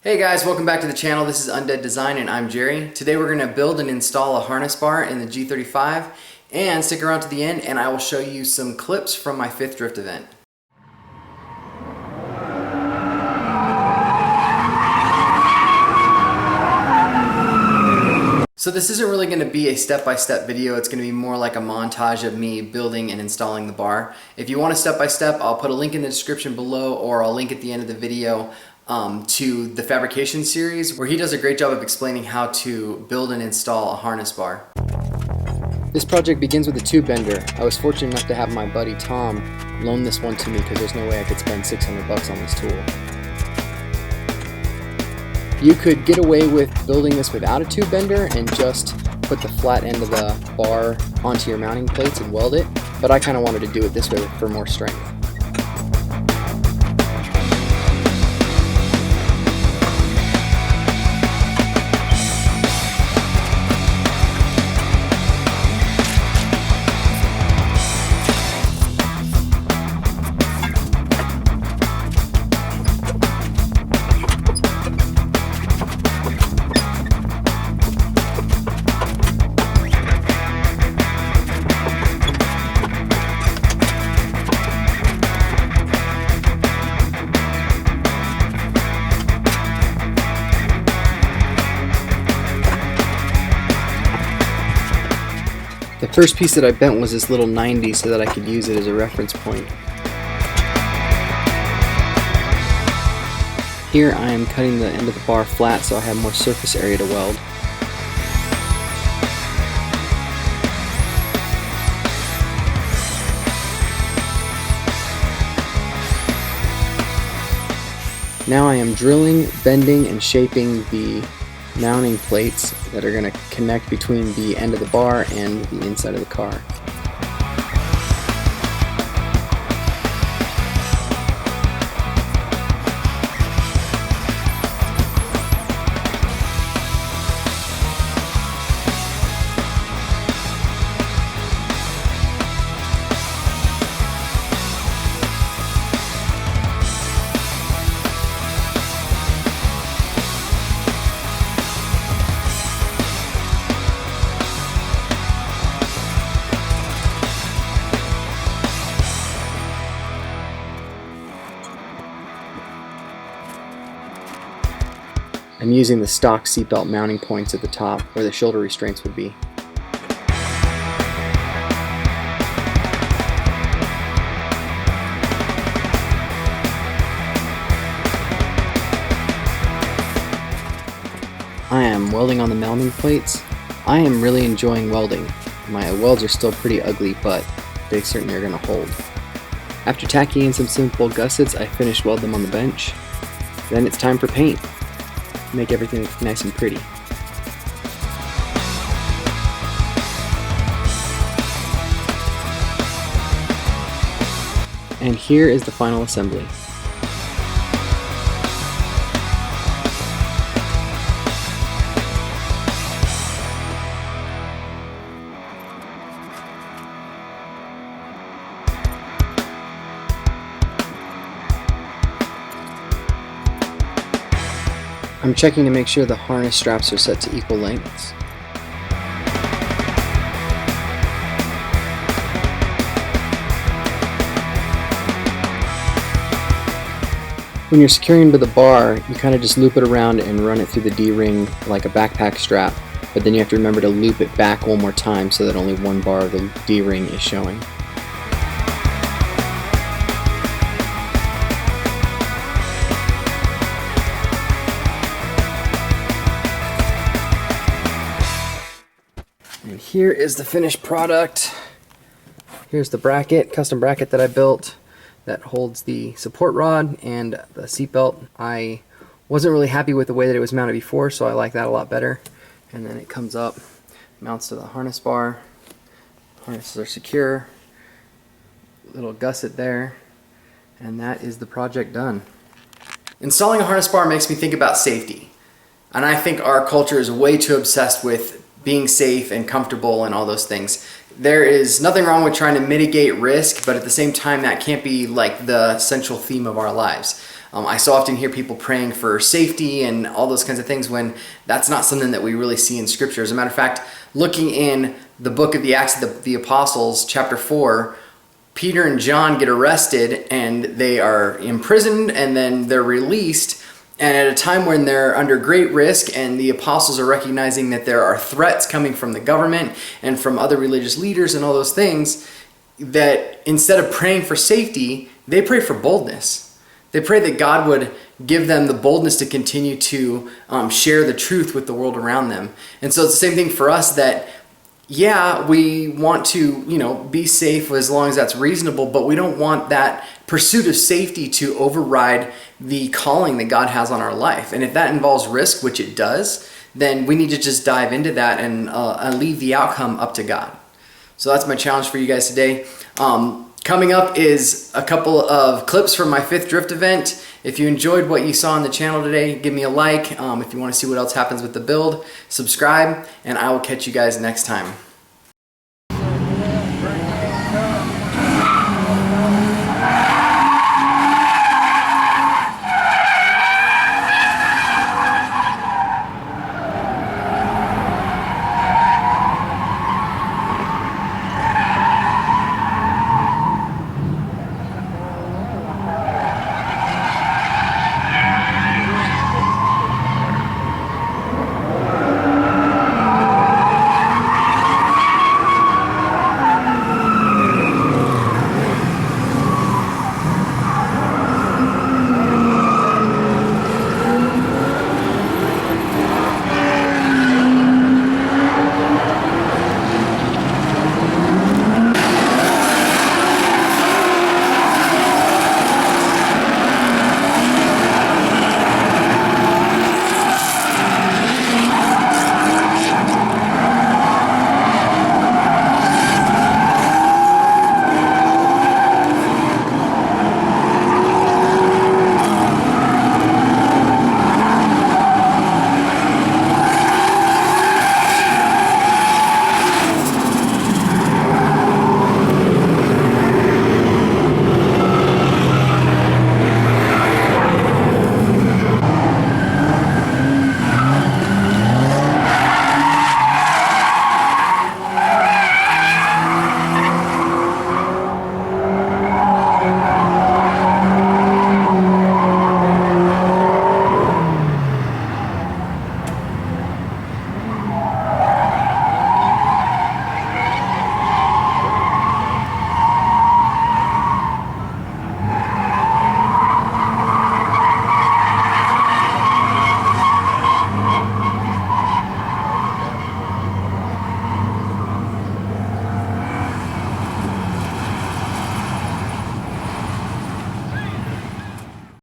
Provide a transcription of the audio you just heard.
Hey guys, welcome back to the channel. This is Undead Design and I'm Jerry. Today we're going to build and install a harness bar in the G35, and stick around to the end and I will show you some clips from my 5th drift event. So this isn't really going to be a step-by-step video. It's going to be more like a montage of me building and installing the bar. If you want a step-by-step, I'll put a link in the description below, or I'll link at the end of the video to the fabrication series, where he does a great job of explaining how to build and install a harness bar. This project begins with a tube bender. I was fortunate enough to have my buddy Tom loan this one to me because there's no way I could spend $600 on this tool. You could get away with building this without a tube bender and just put the flat end of the bar onto your mounting plates and weld it, but I kind of wanted to do it this way for more strength. The first piece that I bent was this little 90 so that I could use it as a reference point. Here I am cutting the end of the bar flat so I have more surface area to weld. Now I am drilling, bending, and shaping the mounting plates that are going to connect between the end of the bar and the inside of the car. I'm using the stock seatbelt mounting points at the top where the shoulder restraints would be. I am welding on the mounting plates. I am really enjoying welding. My welds are still pretty ugly, but they certainly are going to hold. After tacking in some simple gussets, I finished welding them on the bench. Then it's time for paint. Make everything look nice and pretty. And here is the final assembly. I'm checking to make sure the harness straps are set to equal lengths. When you're securing to the bar, you kind of just loop it around and run it through the D-ring like a backpack strap, but then you have to remember to loop it back one more time so that only one bar of the D-ring is showing. And here is the finished product. Here's the bracket, custom bracket that I built that holds the support rod and the seat belt. I wasn't really happy with the way that it was mounted before, so I like that a lot better. And then it comes up, mounts to the harness bar. Harnesses are secure. Little gusset there. And that is the project done. Installing a harness bar makes me think about safety. And I think our culture is way too obsessed with being safe and comfortable and all those things. There is nothing wrong with trying to mitigate risk, but at the same time that can't be like the central theme of our lives. I so often hear people praying for safety and all those kinds of things when that's not something that we really see in Scripture. As a matter of fact, looking in the book of the Acts of the Apostles, chapter 4, Peter and John get arrested and they are imprisoned and then they're released. And at a time when they're under great risk and the apostles are recognizing that there are threats coming from the government and from other religious leaders and all those things, that instead of praying for safety, they pray for boldness. They pray that God would give them the boldness to continue to share the truth with the world around them. And so it's the same thing for us, that yeah, we want to, be safe as long as that's reasonable, but we don't want that pursuit of safety to override the calling that God has on our life. And if that involves risk, which it does, then we need to just dive into that and leave the outcome up to God. So that's my challenge for you guys today. Coming up is a couple of clips from my 5th drift event. If you enjoyed what you saw on the channel today, give me a like. If you want to see what else happens with the build, subscribe, and I will catch you guys next time.